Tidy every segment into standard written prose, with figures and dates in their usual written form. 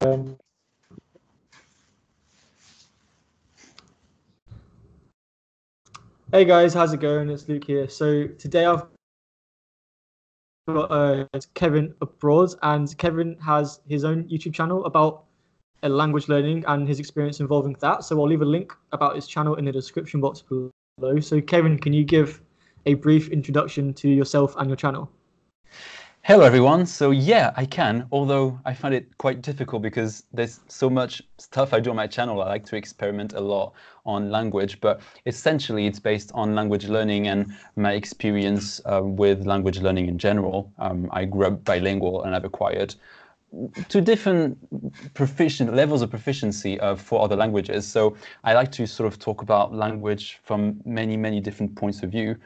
Um, hey guys, how's it going? It's Luke here. So today I've got Kevin abroad, and Kevin has his own YouTube channel about language learning and his experience involving that. So I'll leave a link about his channel in the description box below. So Kevin, can you give a brief introduction to yourself and your channel? Hello everyone. So yeah, I can, although I find it quite difficult because there's so much stuff I do on my channel. I like to experiment a lot on language, but essentially it's based on language learning and my experience with language learning in general. I grew up bilingual and I've acquired two different levels of proficiency for other languages. So I like to sort of talk about language from many different points of view.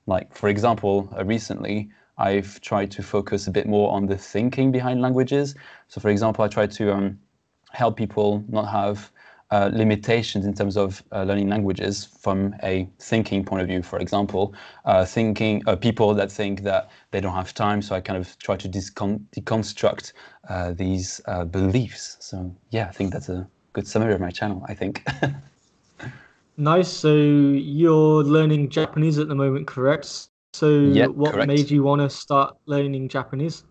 Like for example, recently I've tried to focus a bit more on the thinking behind languages. So for example, I try to help people not have limitations in terms of learning languages from a thinking point of view. For example, people that think that they don't have time. So I kind of try to deconstruct these beliefs. So yeah, I think that's a good summary of my channel, I think. Nice. So you're learning Japanese at the moment, correct? Yeah, So what made correct. you want to start learning Japanese?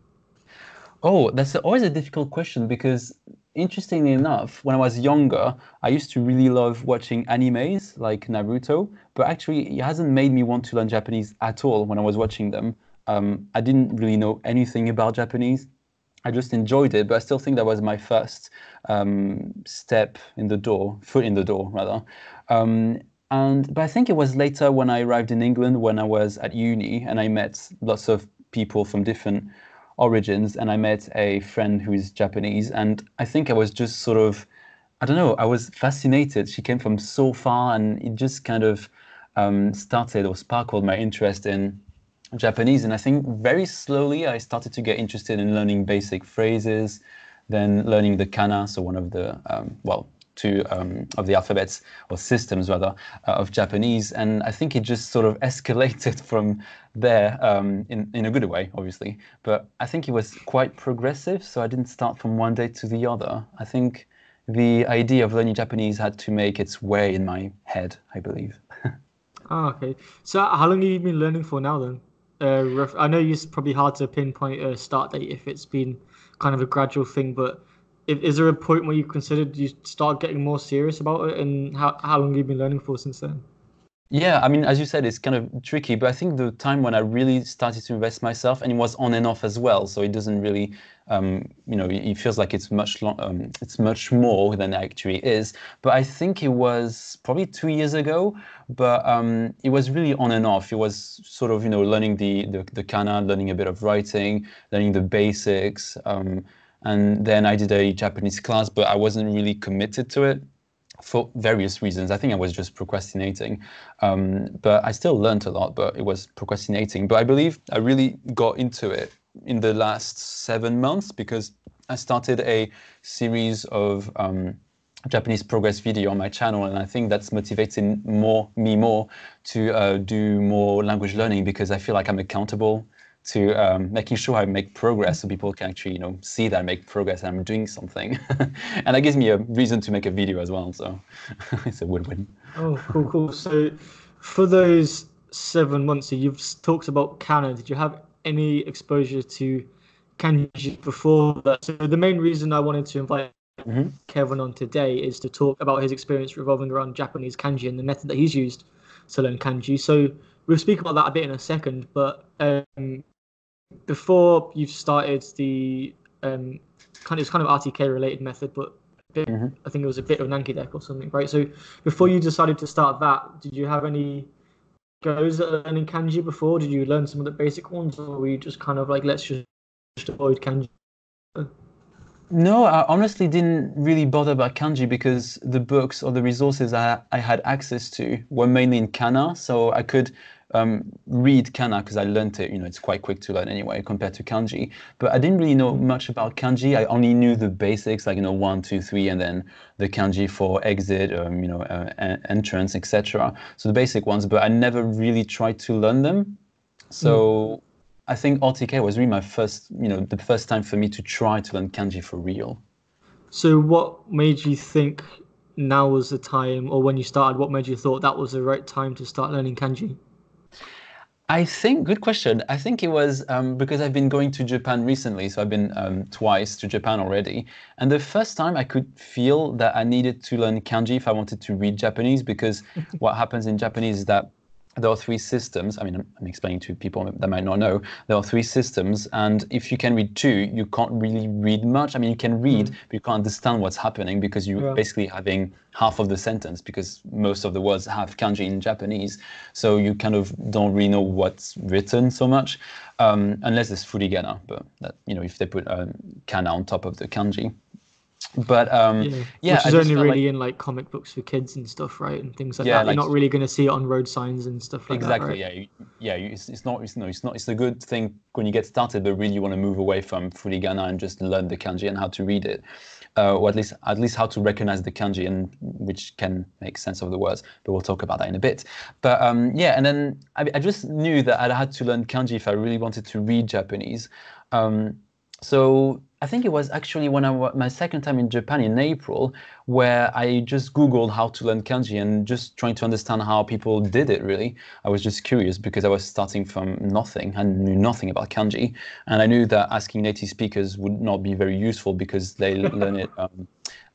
Oh, that's always a difficult question because, interestingly enough, when I was younger, I used to really love watching animes like Naruto, but actually, it hasn't made me want to learn Japanese at all when I was watching them. I didn't really know anything about Japanese. I just enjoyed it, but I still think that was my first foot in the door, rather. Um, but I think it was later when I arrived in England when I was at uni and I met lots of people from different origins, and I met a friend who is Japanese, and I think I was just sort of, I don't know, I was fascinated. She came from so far, and it just kind of started or sparkled my interest in Japanese. And I think very slowly I started to get interested in learning basic phrases, then learning the kana, so one of the, two of the alphabets or systems rather of Japanese. And I think it just sort of escalated from there in a good way, obviously. But I think it was quite progressive, so I didn't start from one day to the other. I think the idea of learning Japanese had to make its way in my head, I believe. Ah, okay. So how long have you been learning for now then? I know it's probably hard to pinpoint a start date if it's been kind of a gradual thing, but is there a point where you considered you start getting more serious about it, and how long have you been learning for since then? Yeah, I mean, as you said, it's kind of tricky, but I think the time when I really started to invest myself, and it was on and off as well, so it doesn't really, it feels like it's much more than it actually is. But I think it was probably 2 years ago, but it was really on and off. It was sort of, learning the kana, learning a bit of writing, learning the basics, and then I did a Japanese class, but I wasn't really committed to it for various reasons. I think I was just procrastinating, but I still learned a lot, but it was procrastinating. But I believe I really got into it in the last 7 months because I started a series of Japanese progress video on my channel, and I think that's motivating me more to do more language learning because I feel like I'm accountable to making sure I make progress so people can actually, see that I make progress and I'm doing something. And that gives me a reason to make a video as well. So it's a win-win. Oh, cool, cool. So for those 7 months, so you've talked about Canada. Did you have any exposure to Kanji before that? So the main reason I wanted to invite Hmm. Kevin on today is to talk about his experience revolving around Japanese kanji and the method that he's used to learn kanji. So we'll speak about that a bit in a second, but before you've started the it's kind of RTK related method, but Hmm. I think it was a bit of Nanki deck or something, right? So before you decided to start that, did you have any goes at learning kanji before? Did you learn some of the basic ones, or were you just kind of like let's just avoid kanji? No, I honestly didn't really bother about kanji because the books or the resources I had access to were mainly in kana, so I could read kana because I learned it. It's quite quick to learn anyway compared to kanji. But I didn't really know much about kanji. I only knew the basics, like one, two, three, and then the kanji for exit, entrance, etc. So the basic ones, but I never really tried to learn them. Mm. So I think RTK was really my first, the first time for me to try to learn kanji for real. So what made you think now was the time, or when you started, what made you thought that was the right time to start learning kanji? I think, good question. I think it was because I've been going to Japan recently. So I've been twice to Japan already. And the first time I could feel that I needed to learn kanji if I wanted to read Japanese, because what happens in Japanese is that there are three systems. I mean, I'm explaining to people that might not know. There are three systems. And if you can read two, you can't really read much. I mean, you can read, Mm. but you can't understand what's happening because you're Yeah. basically having half of the sentence because most of the words have kanji in Japanese. So you kind of don't really know what's written so much, unless it's furigana, but that, if they put kana on top of the kanji. But Yeah, yeah, which I is just only felt like, really in like comic books for kids and stuff, right? And things like yeah, that. You're like not really going to see it on road signs and stuff like that, exactly, right? yeah, it's not, it's a good thing when you get started, but really you want to move away from furigana and just learn the kanji and how to read it, or at least how to recognize the kanji, and which can make sense of the words. But we'll talk about that in a bit. But yeah, and then I just knew that I had to learn kanji if I really wanted to read Japanese. Um, so I think it was actually when my second time in Japan in April, where I just Googled how to learn kanji and just trying to understand how people did it. Really, I was just curious because I was starting from nothing and knew nothing about kanji, and I knew that asking native speakers would not be very useful because they learn it.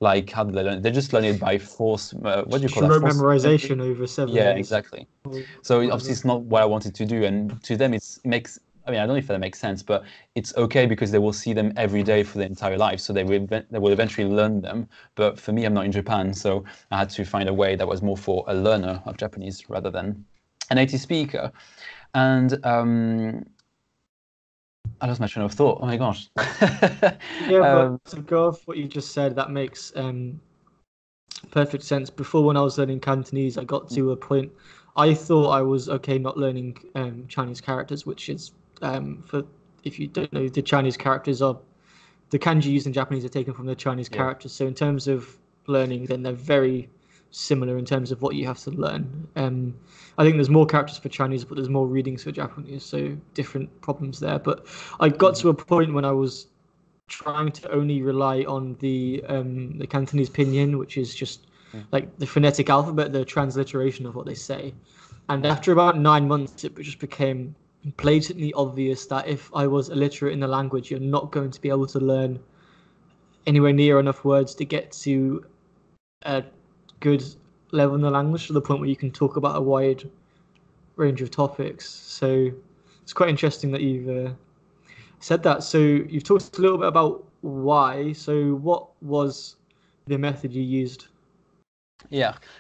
Like, how do they learn it? They just learn it by force. What do you call that? Short Force memory. memorization over Yeah, 7 years exactly. or So obviously whatever. it's not what I wanted to do, and to them it makes. I mean, I don't know if that makes sense, but it's okay because they will see them every day for their entire life, so they will eventually learn them. But for me, I'm not in Japan, so I had to find a way that was more for a learner of Japanese rather than a native speaker. And I lost my train of thought. Oh my gosh. Yeah, but um, to go off what you just said, that makes perfect sense. Before, when I was learning Cantonese, I got to a point I thought I was okay not learning Chinese characters, which is for if you don't know, the Chinese characters are the kanji used in Japanese are taken from the Chinese yeah. characters. So in terms of learning, then they're very similar in terms of what you have to learn. I think there's more characters for Chinese, but there's more readings for Japanese, so different problems there. But I got Mhm. to a point when I was trying to only rely on the Cantonese pinyin, which is just Mm. like the phonetic alphabet, the transliteration of what they say. And Yeah. after about 9 months, it just became blatantly obvious that if I was illiterate in the language, you're not going to be able to learn anywhere near enough words to get to a good level in the language to the point where you can talk about a wide range of topics. So it's quite interesting that you've said that. So you've talked a little bit about why. So what was the method you used?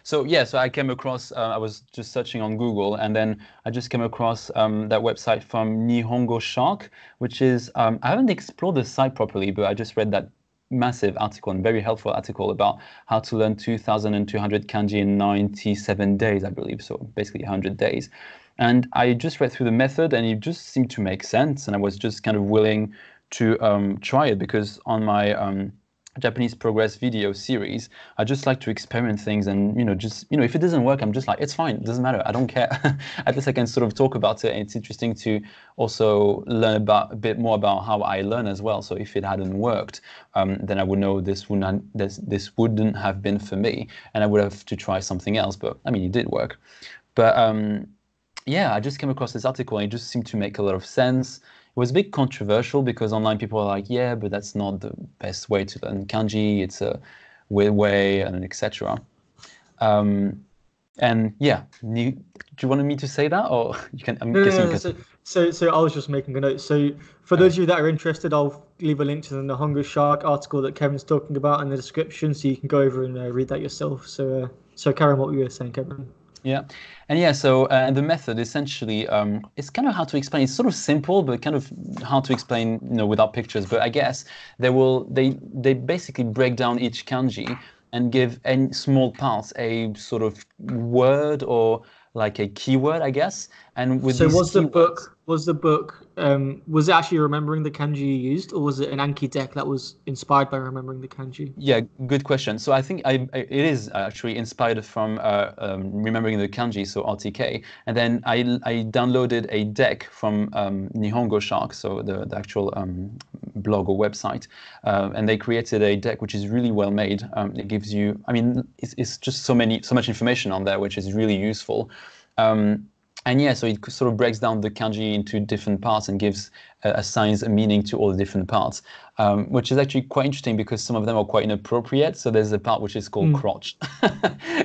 So I came across. I was just searching on Google, and then I just came across that website from Nihongo Shark, which is I haven't explored the site properly, but I just read that massive article and very helpful article about how to learn 2,200 kanji in 97 days, I believe. So basically 100 days. And I just read through the method, and it just seemed to make sense. And I was just kind of willing to try it because on my Japanese progress video series, I just like to experiment things, and just if it doesn't work, I'm just like, it's fine, it doesn't matter, I don't care. At least I can sort of talk about it, and it's interesting to also learn about a bit more about how I learn as well. So if it hadn't worked, then I would know this wouldn't have been for me, and I would have to try something else. But I mean, it did work. But yeah, I just came across this article and it just seemed to make a lot of sense. It was a bit controversial because online people are like, yeah, but that's not the best way to learn kanji. It's a weird way, and etc. Um, and yeah, do you want me to say that, or you can? I'm No, guessing you no, no. can. So I was just making a note. So for those Okay. of you that are interested, I'll leave a link to the Hunger Shark article that Kevin's talking about in the description, so you can go over and read that yourself. So Karen, what were you saying, Kevin? Yeah, and yeah, so the method essentially, it's kind of hard to explain. It's sort of simple, but kind of hard to explain, without pictures. But I guess they basically break down each kanji and give any small parts a sort of word or like a keyword, I guess. And with So these was the keywords, book? was the book was it actually remembering the kanji you used, or was it an Anki deck that was inspired by remembering the kanji? Yeah, good question. So I think it is actually inspired from remembering the kanji, so RTK, and then I downloaded a deck from Nihongo Shark, so the actual blog or website, and they created a deck which is really well made. It gives you, I mean, it's just so much information on there, which is really useful. And yeah, so it sort of breaks down the kanji into different parts and assigns a meaning to all the different parts, which is actually quite interesting because some of them are quite inappropriate. So there's a part which is called Mm, crotch.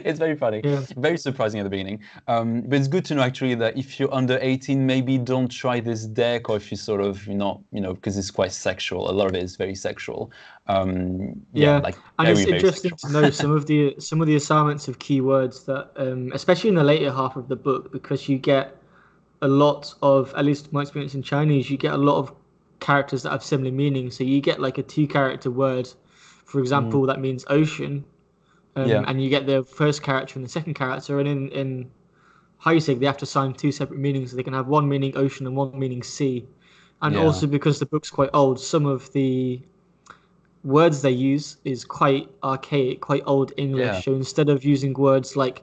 It's very funny, yeah. very surprising at the beginning. But it's good to know actually that if you're under 18, maybe don't try this deck, or if you sort of, you're not, because it's quite sexual. A lot of it is very sexual. Yeah, Yeah, like and it's very, very interesting sexual. to know some of the assignments of keywords that, especially in the later half of the book, because you get a lot of, at least my experience in Chinese, you get a lot of characters that have similar meanings. So you get like a two-character word, for Mm, example, that means ocean, yeah, and you get the first character and the second character, and in Heisig they have to assign two separate meanings. So they can have one meaning ocean and one meaning sea. And yeah, also because the book's quite old, some of the words they use is quite archaic, quite old yeah. English. So instead of using words like,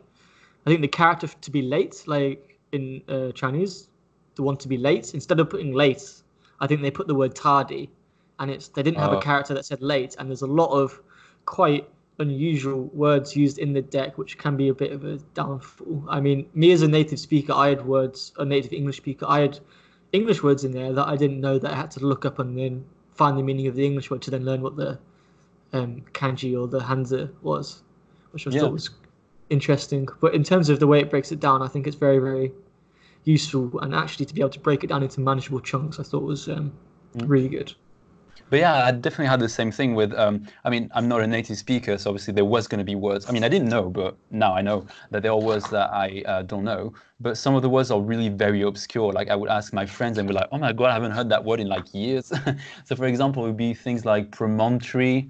I think the character to be late, like in Chinese, the one to be late, instead of putting late, I think they put the word tardy, and they didn't have a Uh, character that said late, and there's a lot of quite unusual words used in the deck, which can be a bit of a downfall. I mean, me as a native speaker, I had words, a native English speaker, I had English words in there that I didn't know that I had to look up and then find the meaning of the English word to then learn what the kanji or the hanzi was, which I thought yeah. was interesting. But in terms of the way it breaks it down, I think it's very, very useful. And actually, to be able to break it down into manageable chunks, I thought was Mm. really good. But yeah, I definitely had the same thing with, I mean, I'm not a native speaker, so obviously there was going to be words. I mean, I didn't know, but now I know that there are words that I don't know. But some of the words are really very obscure. Like I would ask my friends and be like, oh my God, I haven't heard that word in like years. So for example, it would be things like Premonitory,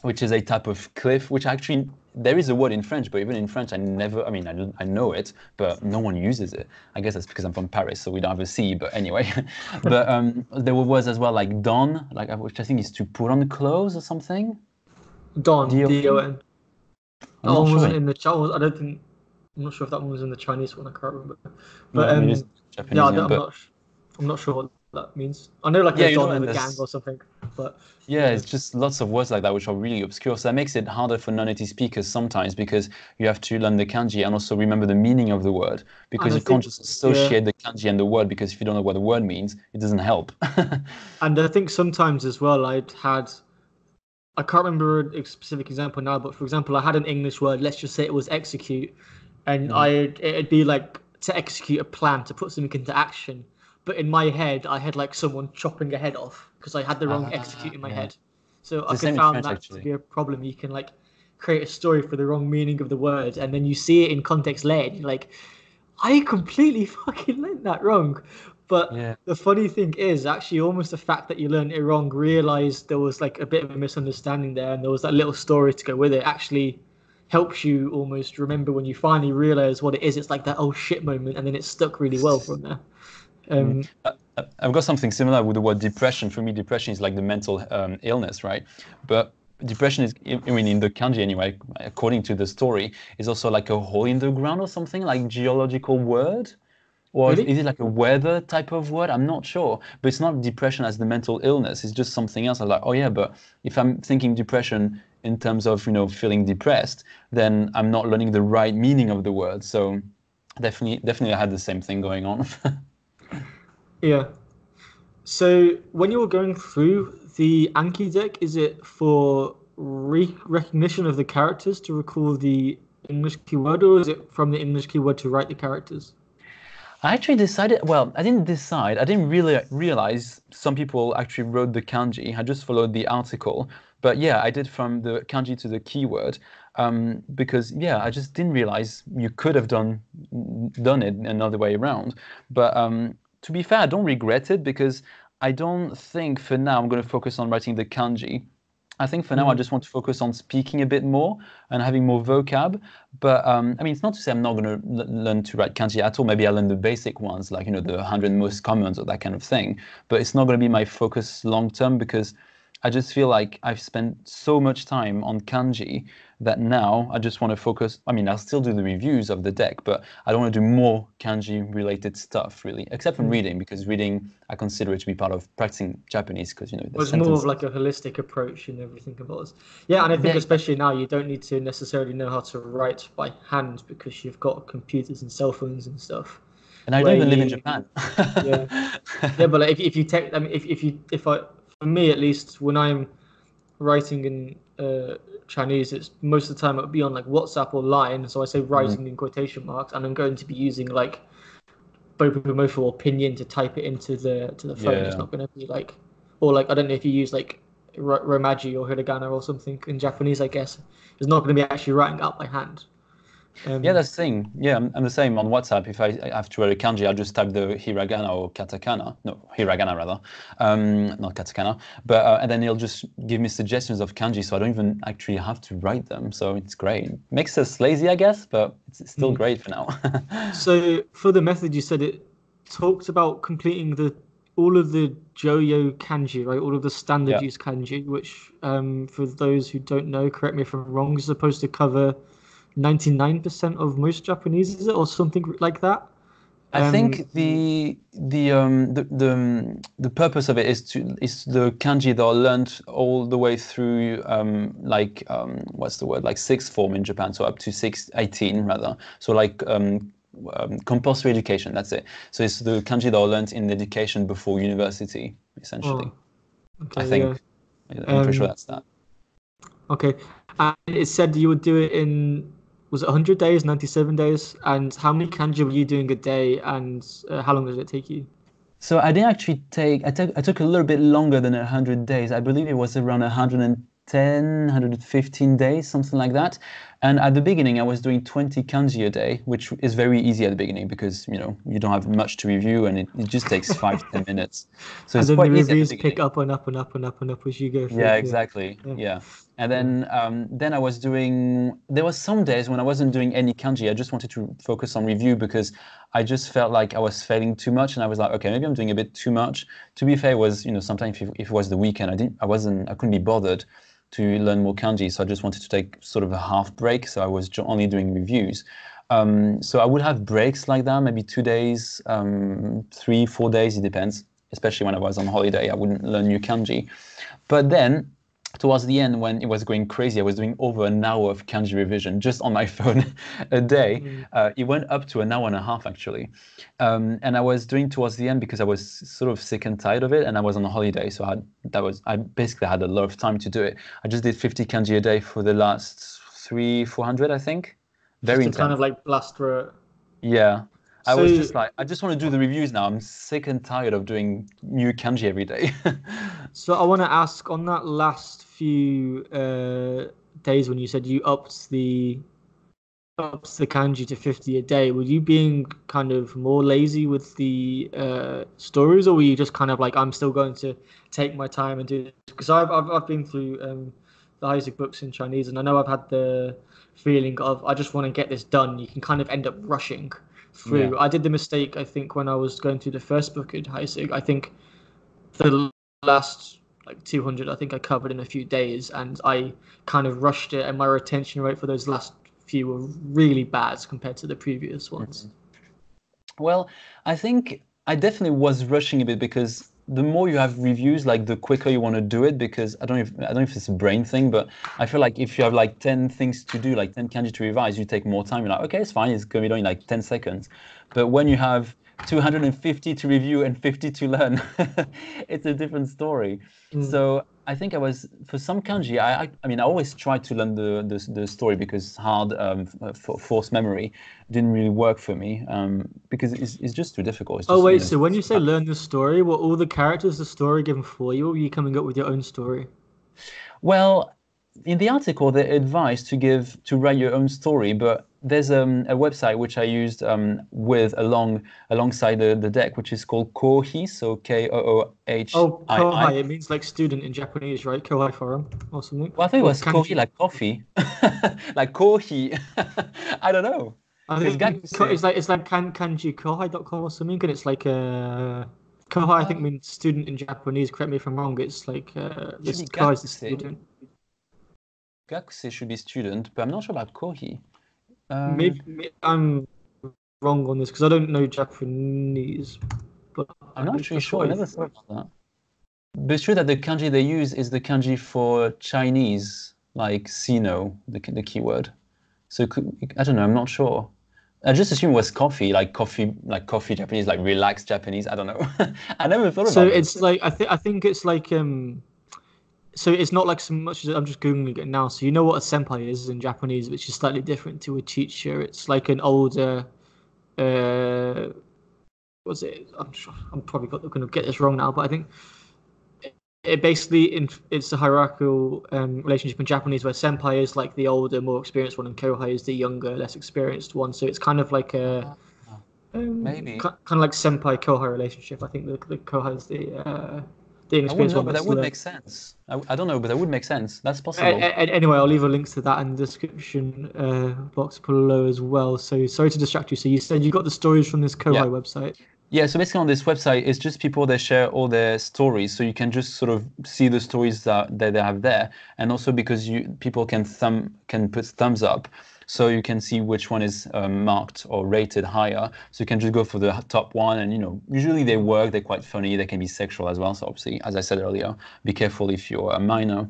which is a type of cliff, which actually, there is a word in French, but even in French, I never, I mean, I know it, but no one uses it. I guess that's because I'm from Paris, so we don't have a sea, but anyway. But there were words as well like don, like which I think is to put on clothes or something. Don, D-O-N? D-O-N. That I'm not one sure. wasn't in the Chinese. I don't think. I'm not sure if that one was in the Chinese one. I can't remember. But No, maybe it's yeah, Japanese, yeah. But I'm not sure what that means. I know like yeah, a you know, Don of and a gang there's or something. But yeah, yeah, it's just lots of words like that which are really obscure. So that makes it harder for non-native speakers sometimes because you have to learn the kanji and also remember the meaning of the word and because I you can't think just yeah, associate the kanji and the word because if you don't know what the word means, it doesn't help. and I think sometimes as well I'd had. I can't remember a specific example now, but for example, I had an English word. Let's just say it was execute, and Mhm. it'd be like to execute a plan to put something into action. But in my head, I had like someone chopping a head off because I had the wrong execute in my Yeah. head. So It's I the could same in found French that to actually. be a problem. You can like create a story for the wrong meaning of the word, and then you see it in context later. And you're like, I completely fucking learned that wrong. But Yeah. the funny thing is, actually, almost the fact that you learned it wrong, realized there was like a bit of a misunderstanding there, and there was that little story to go with it, actually helps you almost remember when you finally realize what it is. It's like that oh shit moment, and then it's stuck really well from there. Mm. Um, I've got something similar with the word depression. For me, depression is like the mental illness, right? But depression is, I mean, in the kanji anyway, according to the story, is also like a hole in the ground or something, like geological word. Or is really? it like a weather type of word? I'm not sure. But it's not depression as the mental illness. It's just something else. I'm like, oh yeah, but if I'm thinking depression in terms of, feeling depressed, then I'm not learning the right meaning of the word. So definitely I had the same thing going on. Yeah. So when you're going through the Anki deck, is it for recognition of the characters to recall the English keyword, or is it from the English keyword to write the characters? I actually decided, well, I didn't decide. I didn't really realize some people actually wrote the kanji. I just followed the article. But yeah, I did from the kanji to the keyword because yeah, I just didn't realize you could have done it another way around. But to be fair, I don't regret it because I don't think for now I'm going to focus on writing the kanji I think for now, I just want to focus on speaking a bit more and having more vocab. But I mean, it's not to say I'm not going to learn to write kanji at all. Maybe I'll learn the basic ones, like, the 100 most commons or that kind of thing. But it's not going to be my focus long term because I just feel like I've spent so much time on kanji that now I just want to focus. I mean, I'll still do the reviews of the deck, but I don't want to do more kanji related stuff really, except from reading, because reading I consider it to be part of practicing Japanese because, the Well, it's more of sentences. like a holistic approach and everything about it. Yeah, and I think Yeah, especially now you don't need to necessarily know how to write by hand because you've got computers and cell phones and stuff. and I don't Where even live in you, Japan. yeah, yeah, but like if you take, I mean, if I, for me at least, when I'm writing in Chinese, it's most of the time it'll be on like WhatsApp or Line. So I say Mm, writing in quotation marks, and I'm going to be using like both promotional or pinyin to type it into the phone. It's yeah. not going to be like, or like I don't know if you use like Romaji or hiragana or something in Japanese. I guess it's not going to be actually writing out by hand. Yeah, Um, that's the thing. Yeah, I'm the same on WhatsApp. If I have to write a kanji, I'll just type the hiragana or katakana. No, hiragana rather, not katakana. But and then he'll just give me suggestions of kanji, so I don't even actually have to write them. So it's great. Makes us lazy, I guess, but it's still mm. great for now. So for the method, you said it talked about completing the all of the Joyo kanji, right? All of the standard Yeah. use kanji, which for those who don't know, correct me if I'm wrong, is supposed to cover 99% of most Japanese, is it, or something like that? I Um, think the purpose of it is the kanji that are learned all the way through what's the word, like sixth form in Japan, so up to 18 rather, so like compulsory education, that's it. So it's the kanji that are learned in education before university, essentially. oh, I okay, yeah. think I'm pretty sure Um, that's that. okay. And it said you would do it in, was it 100 days, 97 days? And how many kanji were you doing a day? And how long did it take you? So I didn't actually I took a little bit longer than 100 days. I believe it was around 110, 115 days, something like that. And at the beginning, I was doing 20 kanji a day, which is very easy at the beginning because, you don't have much to review and it just takes 5, 10 minutes. So And it's then the quite easy at the reviews pick beginning. up and up and up and up and up as you go through. Yeah, Yeah. exactly. Yeah. Yeah. And Yeah. then I was doing, there was some days when I wasn't doing any kanji. I just wanted to focus on review because I just felt like I was failing too much. And I was like, okay, maybe I'm doing a bit too much. To be fair, it was, sometimes if it was the weekend, I couldn't be bothered to learn more kanji. So I just wanted to take sort of a half break. So I was only doing reviews. So I would have breaks like that, maybe 2 days, 3, 4 days, it depends. Especially when I was on holiday, I wouldn't learn new kanji. But then, towards the end, when it was going crazy, I was doing over an hour of kanji revision just on my phone a day. Mm. It went up to an hour and a half, actually. And I was doing towards the end because I was sort of sick and tired of it, and I was on a holiday, so I basically had a lot of time to do it. I just did 50 kanji a day for the last 400, I think. Just Very to kind intense. of like blast through it. Yeah. I was So, just like, I just want to do the reviews now. I'm sick and tired of doing new kanji every day. so I want to ask on that last few days when you said you upped the kanji to 50 a day, were you being kind of more lazy with the stories, or were you just kind of like, I'm still going to take my time and do this? Because I've been through the Isaac books in Chinese, and I know I've had the feeling of I just want to get this done. You can kind of end up rushing Yeah. through. I did the mistake, I think, when I was going through the first book in Isaac. I think the last like 200 I think I covered in a few days, and I kind of rushed it, and my retention rate for those last few were really bad compared to the previous ones. Mhm. Well, I think I definitely was rushing a bit because the more you have reviews, like the quicker you want to do it. Because I don't know if it's a brain thing, but I feel like if you have like 10 things to do, like 10 kanji to revise, you take more time. You're like, okay, it's fine, it's gonna be done in like 10 seconds. But when you have 250 to review and 50 to learn, it's a different story. Mm. So I think I was for some kanji. I mean, I always try to learn the story because hard for forced memory didn't really work for me because it's just too difficult. It's Oh just wait, so when you say learn the story, were all the characters the story given for you, or were you coming up with your own story? well. in the article, they advise to write your own story, but there's a website which I used alongside the deck, which is called Kohi, so Oh, Koohii. Kohai, it means like student in Japanese, right? Kohai forum or something. Well, I thought it Or was Kohi Kanji. like coffee, like Kohi. I don't know, I because think Gakuse. it's like kanji kohai.com or something, and it's like kohai I think Uh, means student in Japanese. Correct me if I'm wrong. It's like should this be kohai is the Gakuse. student. Gakuse should be student, but I'm not sure about Kohi. Maybe I'm wrong on this because I don't know Japanese, but I'm not really that's sure. I what I never thought about that. But it's true that the kanji they use is the kanji for Chinese, like Sino, the keyword. So I don't know. I'm not sure. I just assume it was coffee, like coffee Japanese, like relaxed Japanese. I don't know. I never thought So about this. it's like I think it's like so it's not like so much as I'm just googling it now. So you know what a senpai is in Japanese, which is slightly different to a teacher. It's like an older uh was it? I'm sure I'm probably going to get this wrong now, but I think it basically it's a hierarchical relationship in Japanese where senpai is like the older, more experienced one, and kohai is the younger, less experienced one. So it's kind of like a Ah, kind maybe. of like senpai kohai relationship. I think the kohai is the I wouldn't inexperienced know, one but that that's would learned. make sense. I don't know, but that would make sense. That's possible. Anyway, I'll leave a link to that in the description box below as well. So sorry to distract you. So you said you got the stories from this Yeah. kohai website. Yeah, so basically on this website, it's just people that share all their stories, so you can just sort of see the stories that they have there, and also because people can put thumbs up, so you can see which one is marked or rated higher. So you can just go for the top one, and usually they work, they're quite funny, they can be sexual as well. So obviously, as I said earlier, be careful if you're a minor.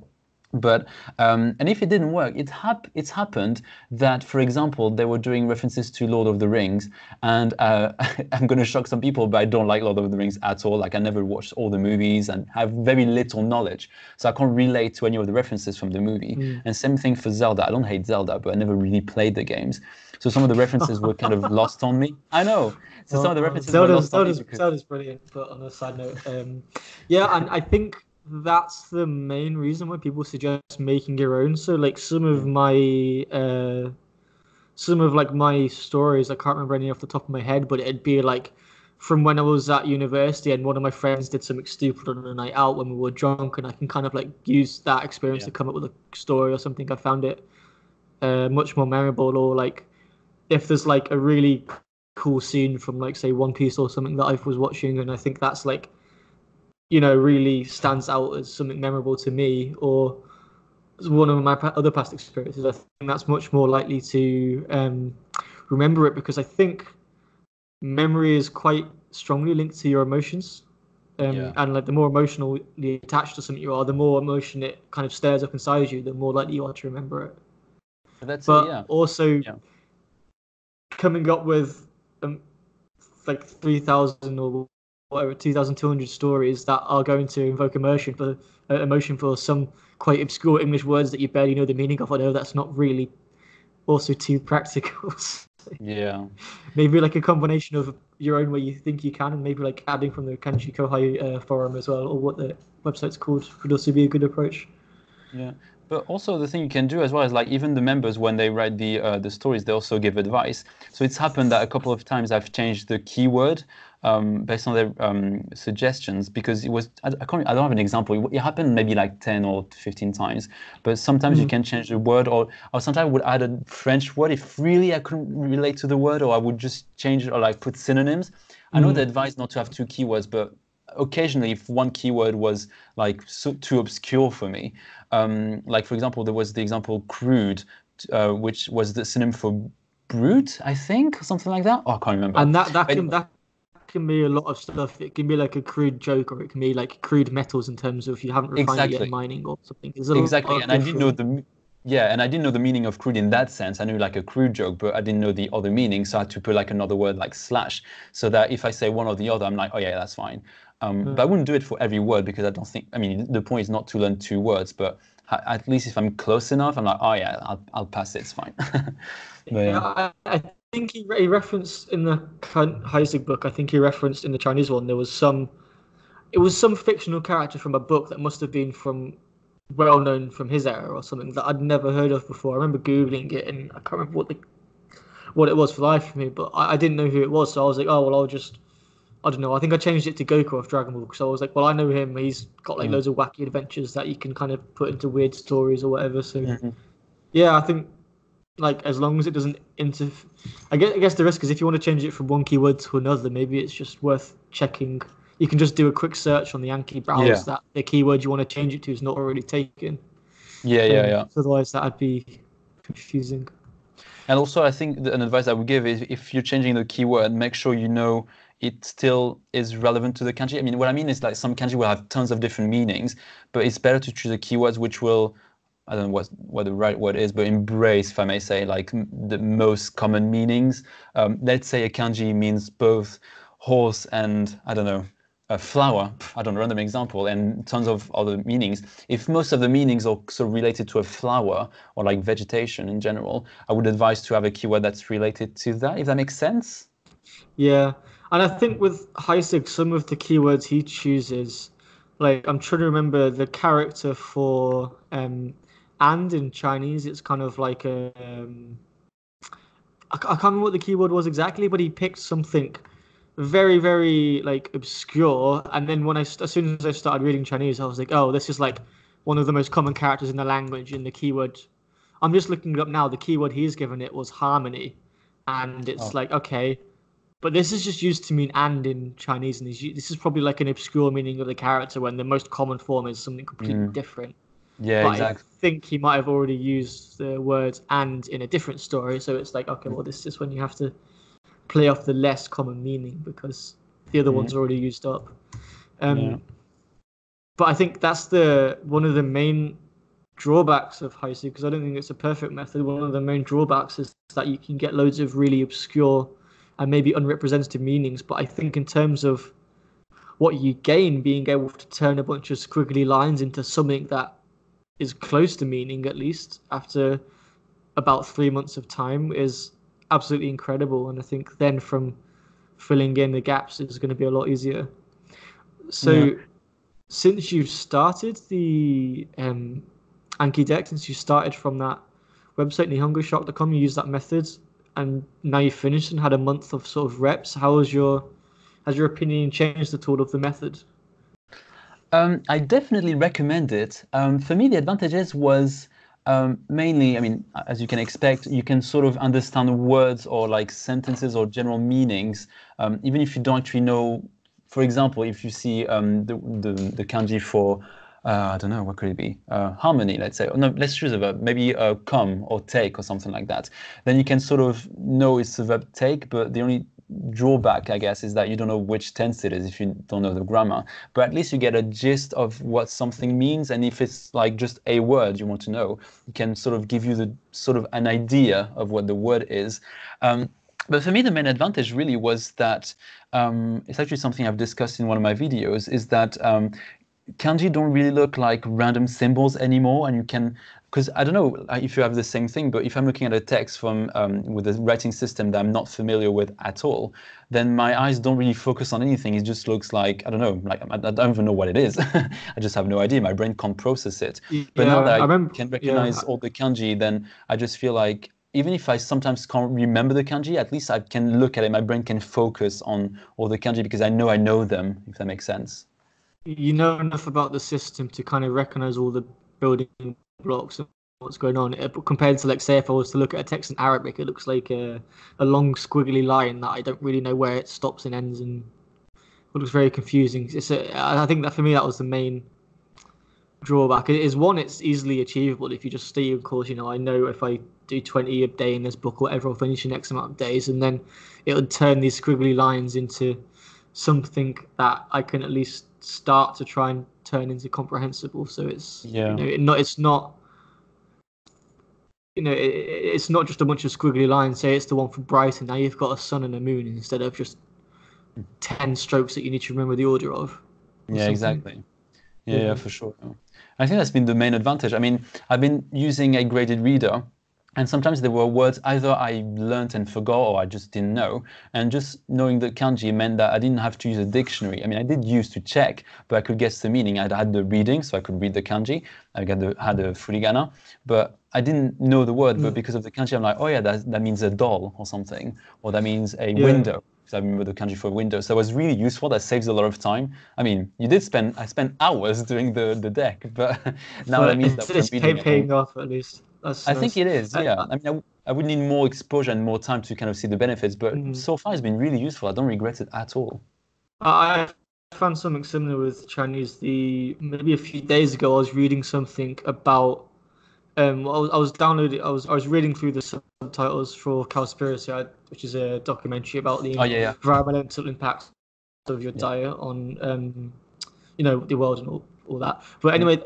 But and if it didn't work, it's happened that, for example, they were doing references to Lord of the Rings, and I'm going to shock some people, but I don't like Lord of the Rings at all. Like I never watched all the movies and have very little knowledge, so I can't relate to any of the references from the movie. Mm. And same thing for Zelda. I don't hate Zelda, but I never really played the games, so some of the references were kind of lost on me. I know. So some of the references were lost on me because Zelda's brilliant. But on a side note, yeah, and I think that's the main reason why people suggest making your own. So like some of like my stories, I can't remember any off the top of my head, but it'd be like from when I was at university and one of my friends did something stupid on a night out when we were drunk, and I can kind of like use that experience yeah. to come up with a story or something. I found it much more memorable, or like if there's like a really cool scene from like say One Piece or something that I was watching, and I think that's like really stands out as something memorable to me, or one of my other past experiences, I think that's much more likely to remember it because I think memory is quite strongly linked to your emotions. Yeah. And like the more emotionally attached to something you are, the more emotion it kind of stirs up inside you, the more likely you are to remember it. That's it. But Yeah. also Yeah. coming up with like 3,000 or whatever 2,200 stories that are going to invoke emotion for some quite obscure English words that you barely know the meaning of. I know that's not really also too practical. Yeah. Maybe like a combination of your own way you think you can, and maybe like adding from the Kanji Kohai forum as well, or what the website's called, would also be a good approach. Yeah, but also the thing you can do as well is like even the members when they write the stories, they also give advice. So it's happened that a couple of times I've changed the keyword based on their suggestions because it was I don't have an example. It happened maybe like 10 or 15 times, but sometimes you Mm. can change the word or sometimes I would add a French word if really I couldn't relate to the word, or I would just change it or like put synonyms. I know Mm. the advice not to have two keywords, but occasionally if one keyword was like too obscure for me, like for example, there was the example crude, which was the synonym for brute, I think, or something like that. Oh, I can't remember. And that But can anyway, that can be a lot of stuff. It can be like a crude joke, or it can be like crude metals in terms of you haven't refined it yet in exactly, mining or something. There's a lot exactly. of And I didn't know different. the yeah, and I didn't know the meaning of crude in that sense. I knew like a crude joke, but I didn't know the other meaning. So I had to put like another word like slash, so that if I say one or the other, I'm like, oh yeah, that's fine. But I wouldn't do it for every word because I don't think. I mean, the point is not to learn two words, but at least if I'm close enough, I'm like, oh yeah, I'll pass it. It's fine. But Yeah, yeah. I think he referenced in the Heisig book. I think he referenced in the Chinese one. There was some. It was some fictional character from a book that must have been from well known from his era or something that I'd never heard of before. I remember googling it and I can't remember what it was for life for me, but I didn't know who it was, so I was like, oh well, I don't know. I think I changed it to Goku off Dragon Ball because I was like, well, I know him. He's got like Mm. loads of wacky adventures that you can kind of put into weird stories or whatever. So Mhm. yeah, I think like as long as it doesn't I guess the risk is if you want to change it from one keyword to another, maybe it's just worth checking. You can just do a quick search on the Yankee Yeah, browse that the keyword you want to change it to is not already taken. yeah. So otherwise that'd be confusing. And also, I think an advice I would give is if you're changing the keyword, make sure you know it still is relevant to the kanji. I mean, what I mean is like some kanji will have tons of different meanings, but it's better to choose the keywords which will, I don't know what the right word is, but embrace, if I may say, like the most common meanings. Let's say a kanji means both horse and, I don't know, a flower, I don't know, random example, and tons of other meanings. If most of the meanings are so related to a flower or like vegetation in general, I would advise to have a keyword that's related to that, if that makes sense. Yeah, and I think with Heisig, some of the keywords he chooses, like I'm trying to remember the character for and in Chinese, it's kind of like a I can't remember what the keyword was exactly, but he picked something very, very like obscure. And then as soon as I started reading Chinese, I was like, oh, this is like one of the most common characters in the language. And the keyword, I'm just looking it up now. The keyword he's given it was harmony, and it's Oh, like okay, but this is just used to mean and in Chinese, and this is probably like an obscure meaning of the character when the most common form is something completely mm, different. yeah, But I exactly. think he might have already used the words and in a different story, so it's like okay, well, this is when you have to play off the less common meaning because the other Mm, one's already used up. yeah, Um, but I think that's the one of the main drawbacks of Heisei because I don't think it's a perfect method. One of the main drawbacks is that you can get loads of really obscure and maybe unrepresentative meanings. But I think in terms of what you gain being able to turn a bunch of squiggly lines into something that is close to meaning, at least after about 3 months of time, is absolutely incredible. And I think then from filling in the gaps is going to be a lot easier. yeah. So since you've started the Anki deck, since you started from that website, nihongoshock.com, you use that method, and now you've finished and had a month of sort of reps. Has your opinion changed at all of the method? I definitely recommend it. For me, the advantages was mainly, I mean, as you can expect, you can sort of understand words or like sentences or general meanings, even if you don't actually know. For example, if you see the kanji for, I don't know, what could it be? Harmony, let's say. Or no, let's choose a verb, maybe come or take or something like that. Then you can sort of know it's a verb take, but the only drawback, I guess, is that you don't know which tense it is if you don't know the grammar. But at least you get a gist of what something means, and if it's like just a word you want to know, it can sort of give you the sort of an idea of what the word is. But for me, the main advantage really was that it's actually something I've discussed in one of my videos, is that kanji don't really look like random symbols anymore, and you can, because I don't know if you have the same thing, but if I'm looking at a text from with a writing system that I'm not familiar with at all, then my eyes don't really focus on anything. It just looks like, I don't know, like I don't even know what it is. I just have no idea. My brain can't process it. But now that Yeah, I I remember. can recognize Yeah, all the kanji, then I just feel like even if I sometimes can't remember the kanji, at least I can look at it. My brain can focus on all the kanji because I know them, if that makes sense. you know enough about the system to kind of recognize all the building blocks and what's going on. Compared to, like, say, if I was to look at a text in Arabic, it looks like a long squiggly line that I don't really know where it stops and ends, and it looks very confusing. I think that for me that was the main drawback. It is one, it's easily achievable if you just stay your course. I know if I do 20 a day in this book or whatever, I'll finish in X amount of days, and then it would turn these squiggly lines into something that I can at least start to try and turn into comprehensible. So it's Yeah. it's not it's not just a bunch of squiggly lines. Say it's the one for Brighton. Now you've got a sun and a moon instead of just 10 strokes that you need to remember the order of or Yeah, something. exactly. Yeah, Yeah. for sure. I think that's been the main advantage. I mean, I've been using a graded reader And sometimes there were words either I learned and forgot or I just didn't know. And just knowing the kanji meant that I didn't have to use a dictionary. I mean, I did use to check, but I could guess the meaning. I had the reading, so I could read the kanji. Had the furigana, but I didn't know the word. But because of the kanji, I'm like, oh yeah, that means a doll or something, or that means a window. Because I remember the kanji for window. So it was really useful. That saves a lot of time. I mean, I spent hours doing the deck, but now that means that when I'm It's reading, paying off at least. That's I think nice. it is, yeah. I mean, I would need more exposure and more time to kind of see the benefits, but Mhm. so far it's been really useful. I don't regret it at all. I found something similar with Chinese. Maybe a few days ago, I was reading something about. I was downloading. I was reading through the subtitles for Cowspiracy, which is a documentary about the Oh, yeah, yeah. environmental impacts of your Yeah. diet on, the world and all that. But anyway,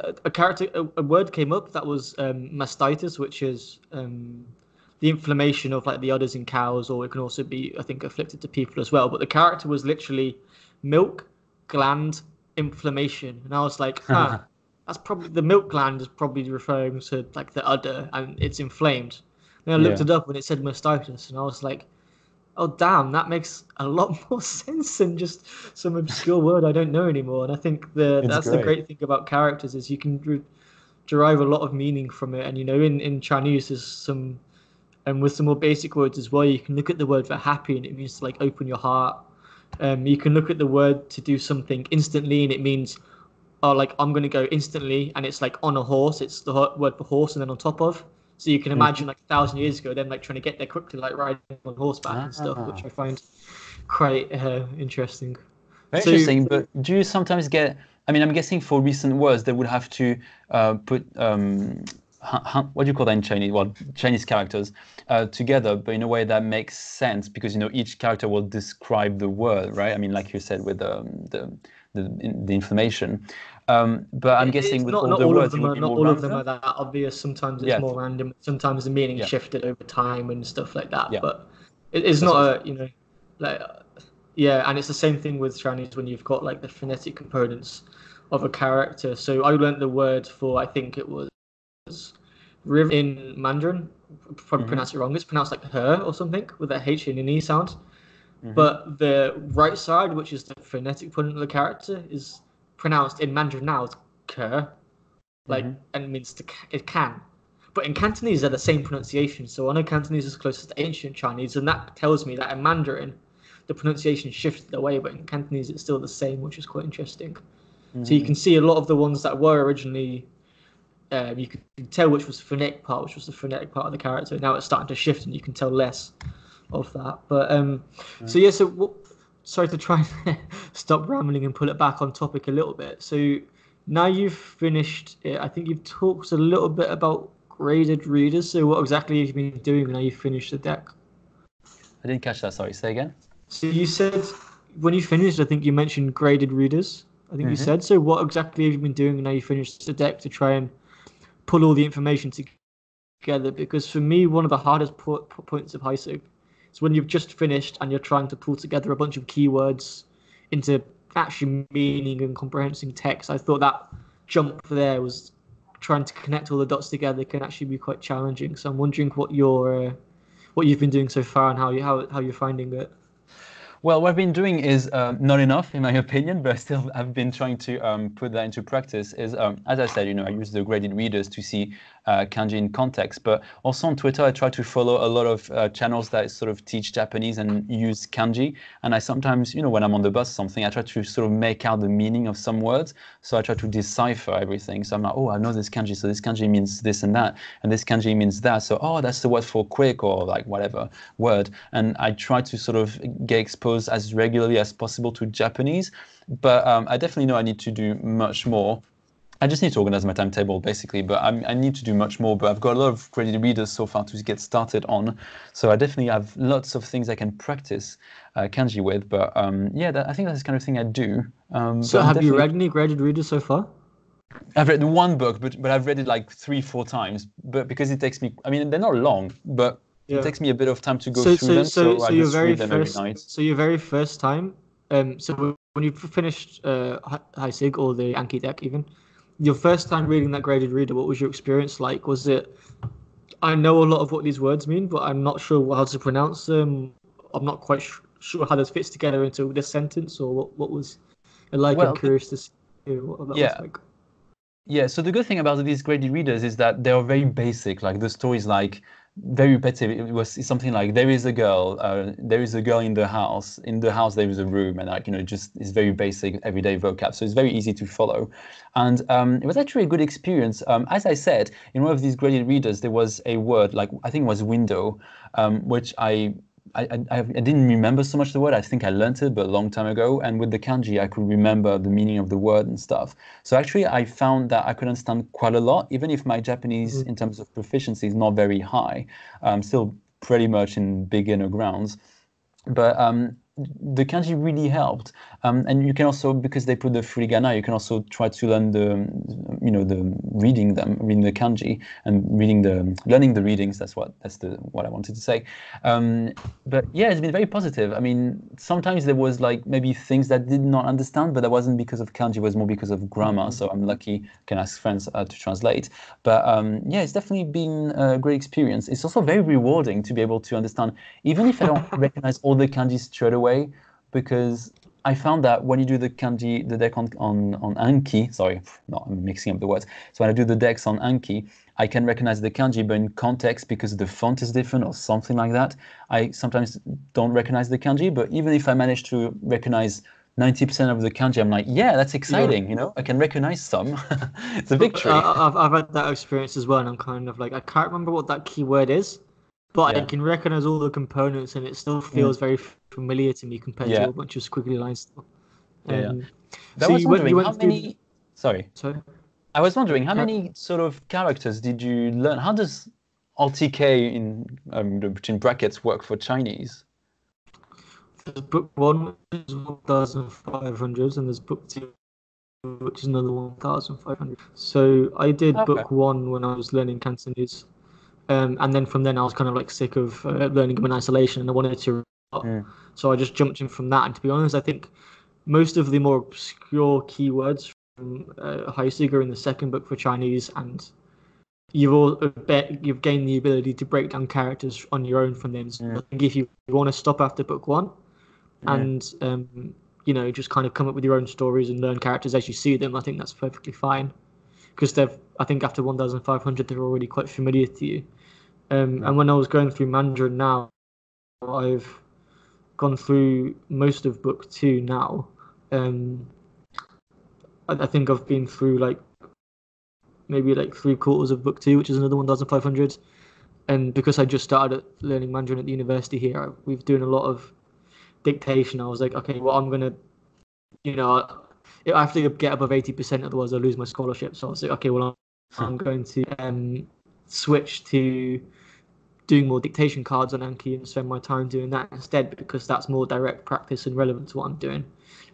a word came up that was mastitis, which is the inflammation of like the udders in cows, or it can also be, I think, afflicted to people as well. But the character was literally milk gland inflammation, and I was like, that's probably the milk gland is probably referring to like the udder, and it's inflamed. Then I looked Yeah, it up and it said mastitis, and I was like, oh damn, that makes a lot more sense than just some obscure word I don't know anymore. And I think it's that's the great. great thing about characters is you can derive a lot of meaning from it. And in Chinese there's some, and with some more basic words as well, you can look at the word for happy and it means to like open your heart. You can look at the word to do something instantly and it means, oh, like I'm gonna go instantly, and it's like on a horse. It's the word for horse, and then on top of. So you can imagine Mhm. like 1,000 years ago, them like trying to get there quickly, like riding on horseback and stuff, which Ah, I find quite interesting. very So interesting. But do you sometimes get, I mean, I'm guessing for recent words, they would have to put, what do you call that in Chinese? Well, Chinese characters together, but in a way that makes sense because, each character will describe the word, right? I mean, like you said, with the information. But I'm guessing it's with all the words, it would be not more all of them are random. that obvious. Sometimes it's Yeah, more random. Sometimes the meaning yeah, shifted over time and stuff like that. yeah. But it's That's not what I a thought. like yeah, and it's the same thing with Chinese when you've got like the phonetic components of a character. So I learned the word for, I think it was river in Mandarin. Probably Mm-hmm, pronounce it wrong. It's pronounced like her or something with a H and an E sound. mm-hmm, But the right side, which is the phonetic component of the character, is pronounced in Mandarin now as ke, like, mm-hmm. and it means it can. But in Cantonese, they're the same pronunciation. So I know Cantonese is closest to ancient Chinese, and that tells me that in Mandarin, the pronunciation shifted away, but in Cantonese, it's still the same, which is quite interesting. So you Mm-hmm. can see a lot of the ones that were originally, you can tell which was the phonetic part, which was the phonetic part of the character. Now it's starting to shift, and you can tell less of that. But so Right. yeah, so sorry to try and stop rambling and pull it back on topic a little bit. So now you've finished it. I think you've talked a little bit about graded readers. So what exactly have you been doing now you've finished the deck? I didn't catch that. Sorry, say again. So you said when you finished, I think you mentioned graded readers. I think you Mm-hmm. said. So what exactly have you been doing now you finished the deck to try and pull all the information together? Because for me, one of the hardest points of Heisig is when you've just finished and you're trying to pull together a bunch of keywords into actually meaning and comprehending text. I thought that jump there was trying to connect all the dots together can actually be quite challenging. So I'm wondering what you've been doing so far and how you're finding it. Well, what I've been doing is not enough, in my opinion, but I still have been trying to put that into practice. Is as I said, I use the graded readers to see kanji in context, but also on Twitter, I try to follow a lot of channels that sort of teach Japanese and use kanji. And I sometimes, when I'm on the bus or something, I try to sort of make out the meaning of some words. So I try to decipher everything. So I'm like, oh, I know this kanji, so this kanji means this and that, and this kanji means that. So oh, that's the word for quick or like whatever word. And I try to sort of get exposed as regularly as possible to Japanese, but I definitely know I need to do much more. I just need to organize my timetable basically, but I need to do much more. But I've got a lot of graded readers so far to get started on, so I definitely have lots of things I can practice kanji with. But yeah, I think that's the kind of thing I do. So But I'm have you definitely read any graded readers so far? I've read one book, but I've read it like 3, 4 times. But because it takes me, I mean, they're not long, but it Yeah. takes me a bit of time to go through them. So I just read them every night. So your very first time, so when you finished Heisig or the Anki deck even, your first time reading that graded reader, what was your experience like? Was it I know a lot of what these words mean, but I'm not sure how to pronounce them. I'm not quite sure how this fits together into this sentence or what was it like. I'm Well, curious to see what that was yeah. like. Yeah, so the good thing about these graded readers is that they are very basic. Like the story is like very repetitive. It's something like there is a girl in the house. In the house there is a room, and like just it's very basic everyday vocab. So it's very easy to follow, and it was actually a good experience. As I said, in one of these graded readers there was a word like I think it was window, which I didn't remember so much the word. I think I learned it, but a long time ago. And with the kanji, I could remember the meaning of the word and stuff. So actually, I found that I could understand quite a lot, even if my Japanese, Mhm. in terms of proficiency, is not very high. I'm still pretty much in beginner grounds. But the kanji really helped, and you can also, because they put the furigana, you can also try to learn the reading the kanji and learning the readings. What I wanted to say. Um, but yeah, it's been very positive. I mean, sometimes there was like maybe things that I did not understand, but that wasn't because of kanji, it was more because of grammar. Mhm. So I'm lucky, can ask friends to translate. But yeah, it's definitely been a great experience. It's also very rewarding to be able to understand, even if I don't recognize all the kanji straight away, because I found that when you do the deck on Anki, sorry, no, I'm mixing up the words. So when I do the decks on Anki, I can recognize the kanji, but in context, because the font is different or something like that, I sometimes don't recognize the kanji. But even if I manage to recognize 90% of the kanji, I'm like, yeah, that's Yeah. exciting. I can recognize some. It's a But victory. I've had that experience as well, and I'm kind of like I can't remember what that keyword is, but I Yeah. can recognize all the components, and it still Mm. feels very familiar to me compared to Yeah. a bunch of squiggly lines. Yeah. Yeah. But I So was you wondering how went through. many. Sorry. Sorry, I was wondering how correct. many sort of characters did you learn? How does RTK between brackets work for Chinese? There's book one, which is 1,500, and there's book two, which is another 1,500. So I did Okay. book one when I was learning Cantonese, and then from then I was kind of like sick of learning them in isolation, and I wanted to. Mm, So I just jumped in from that. And to be honest, I think most of the more obscure keywords from Heisig are in the second book for Chinese, and you've gained the ability to break down characters on your own from them. So I mm, think if you want to stop after book one mm, and just kind of come up with your own stories and learn characters as you see them, I think that's perfectly fine because I think after 1,500 they're already quite familiar to you. right. And when I was going through Mandarin now, I've gone through most of book two now. Um, I think I've been through like maybe like three quarters of book two, which is another 1,500. And because I just started learning Mandarin at the university here, we've doing a lot of dictation. I was like, okay, well, I'm gonna, you know, I have to get above 80%, otherwise I lose my scholarship. So I was like, okay, well, I'm going to switch to doing more dictation cards on Anki and spend my time doing that instead because that's more direct practice and relevant to what I'm doing.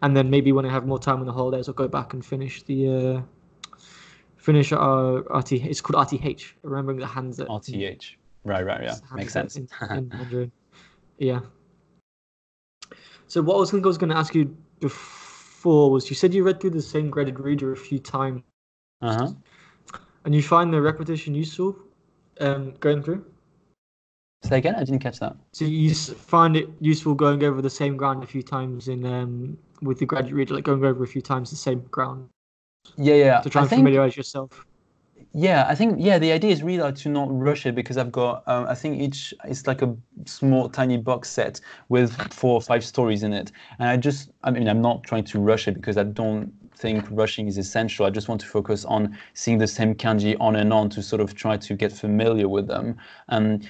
And then maybe when I have more time on the holidays, I'll go back and finish RT. It's called RTH. Remembering the Hansa in RTH. Right, right, yeah. Makes Hansa sense. in Mandarin. Yeah. So what I was going to ask you before was you said you read through the same graded reader a few times, Uh-huh. and you find the repetition useful going through. Say again? I didn't catch that. So you find it useful going over the same ground a few times in with the graduate reader, like going over a few times the same ground Yeah, yeah. to try and familiarize yourself. I think the idea is really like to not rush it because I've got I think each it's like a small tiny box set with 4 or 5 stories in it, and I mean I'm not trying to rush it because I don't think rushing is essential. I just want to focus on seeing the same kanji on and on to sort of try to get familiar with them, and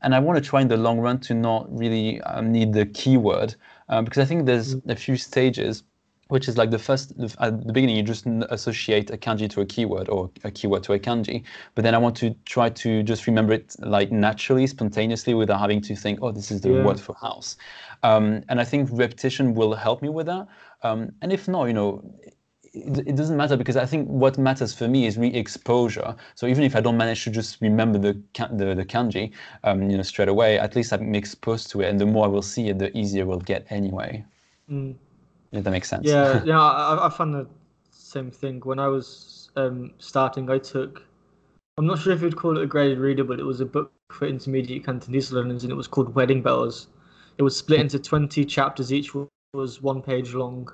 I want to try in the long run to not really need the keyword because I think there's Mm, a few stages which is like at the beginning you just associate a kanji to a keyword or a keyword to a kanji, but then I want to try to just remember it like naturally, spontaneously, without having to think, oh, this is the yeah. word for house. And I think repetition will help me with that. And if not, it doesn't matter because I think what matters for me is re-exposure. So even if I don't manage to just remember the kanji, straight away, at least I'm exposed to it, and the more I will see it, the easier it will get anyway. Mm. If that makes sense. Yeah, I found the same thing when I was starting. I took I'm not sure if you'd call it a graded reader, but it was a book for intermediate Cantonese learners, and it was called Wedding Bells. It was split into 20 chapters, each was 1 page long,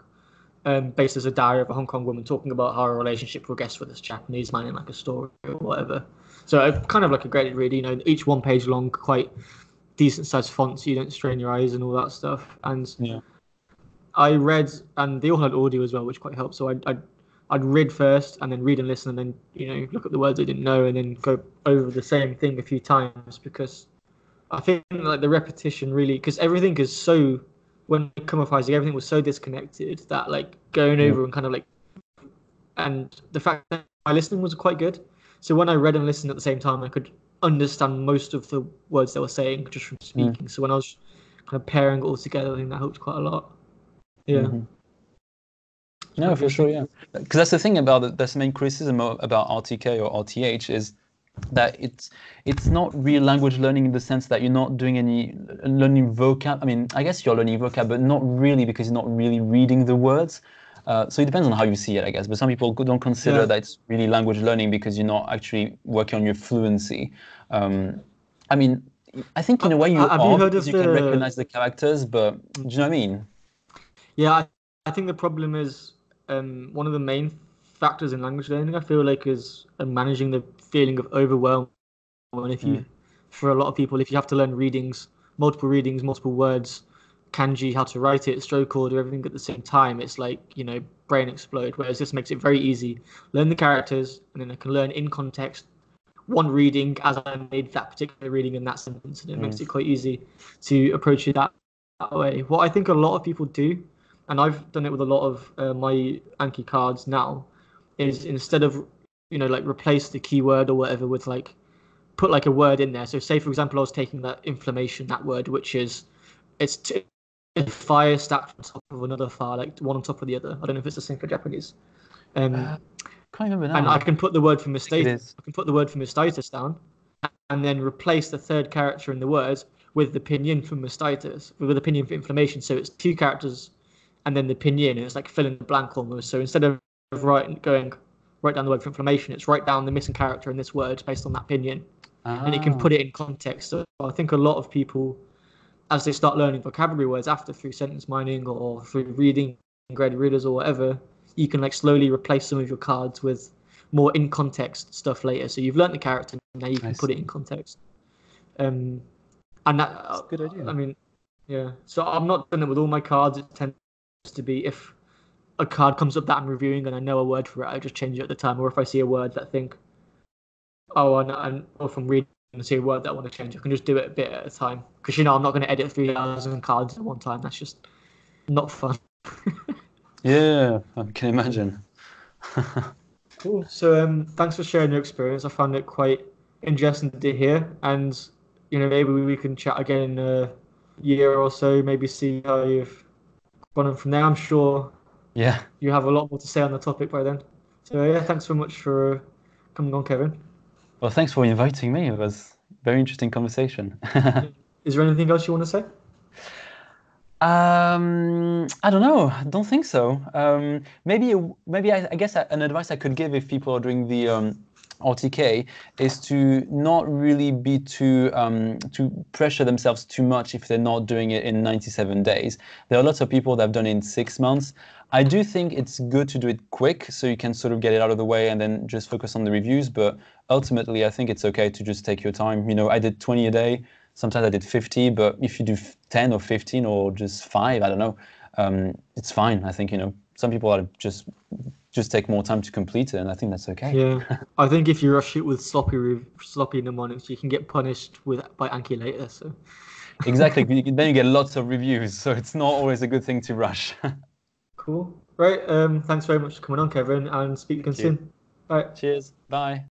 based as a diary of a Hong Kong woman talking about how her relationship progressed with this Japanese man in like a story or whatever. So kind of like a graded reader, each 1 page long, quite decent sized font, so you don't strain your eyes and all that stuff. And Yeah. I read, and they all had audio as well, which quite helped. So I'd read first, and then read and listen, and then look at the words I didn't know, and then go over the same thing a few times, because I think like the repetition really, because everything is so, when it come off Isaac, everything was so disconnected that like going Yeah. over and kind of like, and the fact that my listening was quite good. So when I read and listened at the same time, I could understand most of the words they were saying just from Mm. speaking. So when I was kind of pairing it all together, I think that helped quite a lot. Yeah. Mhm. It's No, quite for good. sure, yeah. Because that's the thing about that's the main criticism about RTK or RTH is that it's not real language learning in the sense that you're not doing any learning vocab. I mean, I guess you're learning vocab, but not really, because you're not really reading the words. So it depends on how you see it, I guess. But some people don't consider Yeah. that it's really language learning because you're not actually working on your fluency. I mean, I think in a way you Have you are, heard because of you can the? recognize the characters, but do you know what I mean? Yeah, I think the problem is one of the main factors in language learning. I feel like is managing the feeling of overwhelm. And if Mm, you, for a lot of people, if you have to learn readings, multiple words, kanji, how to write it, stroke order, everything at the same time, it's like brain explode. Whereas this makes it very easy. Learn the characters, and then I can learn in context one reading as I made that particular reading in that sentence, and it mm, makes it quite easy to approach it that way. What I think a lot of people do, and I've done it with a lot of my Anki cards now, is instead of like replace the keyword or whatever with like put like a word in there. So say for example, I was taking that inflammation, that word, which is a fire stacked on top of another fire, like one on top of the other. I don't know if it's the same for Japanese. Um, uh, can't remember and now. I can put the word for I think it mistake. is. I can put the word for mastitis down, and then replace the third character in the word with the pinyin for mastitis, with the pinyin for inflammation. So it's two characters, and then the pinyin, and it's like fill in the blank almost. So instead of write down the word for inflammation, it's write down the missing character in this word based on that pinyin, and it can Ah, put it in context. So I think a lot of people, as they start learning vocabulary words after through sentence mining or through reading graded readers or whatever, you can like slowly replace some of your cards with more in context stuff later. So you've learned the character, now you can nice. put it in context. Um, and that, That's a good I idea. mean, yeah. So I'm not doing it with all my cards. It tends to be if a card comes up that I'm reviewing and I know a word for it, I just change it at the time. Or if I see a word that I think, oh, and or if I'm reading and see a word that I want to change, I can just do it a bit at a time. Because I'm not going to edit 3,000 cards at one time. That's just not fun. Yeah, I can imagine. Cool. So thanks for sharing your experience. I found it quite interesting to hear, and maybe we can chat again in a year or so. Maybe see how you've gone on from there. I'm sure Yeah. you have a lot more to say on the topic by then. So yeah, thanks so much for coming on, Kevin. Well, thanks for inviting me. It was a very interesting conversation. Is there anything else you want to say? I don't know. I don't think so. Maybe I guess an advice I could give if people are doing the RTK is to not really be to pressure themselves too much if they're not doing it in 97 days. There are lots of people that have done it in 6 months. I do think it's good to do it quick so you can sort of get it out of the way and then just focus on the reviews. But ultimately, I think it's okay to just take your time. I did 20 a day. Sometimes I did 50, but if you do 10 or 15 or just 5, I don't know, it's fine. I think, some people are just take more time to complete it, and I think that's okay. Yeah, I think if you rush it with sloppy mnemonics, you can get punished by Anki later. So Exactly. Then you get lots of reviews, so it's not always a good thing to rush. cool. Right. Thanks very much for coming on, Kevin, and speak again Thank you. soon. Bye. Cheers. Bye.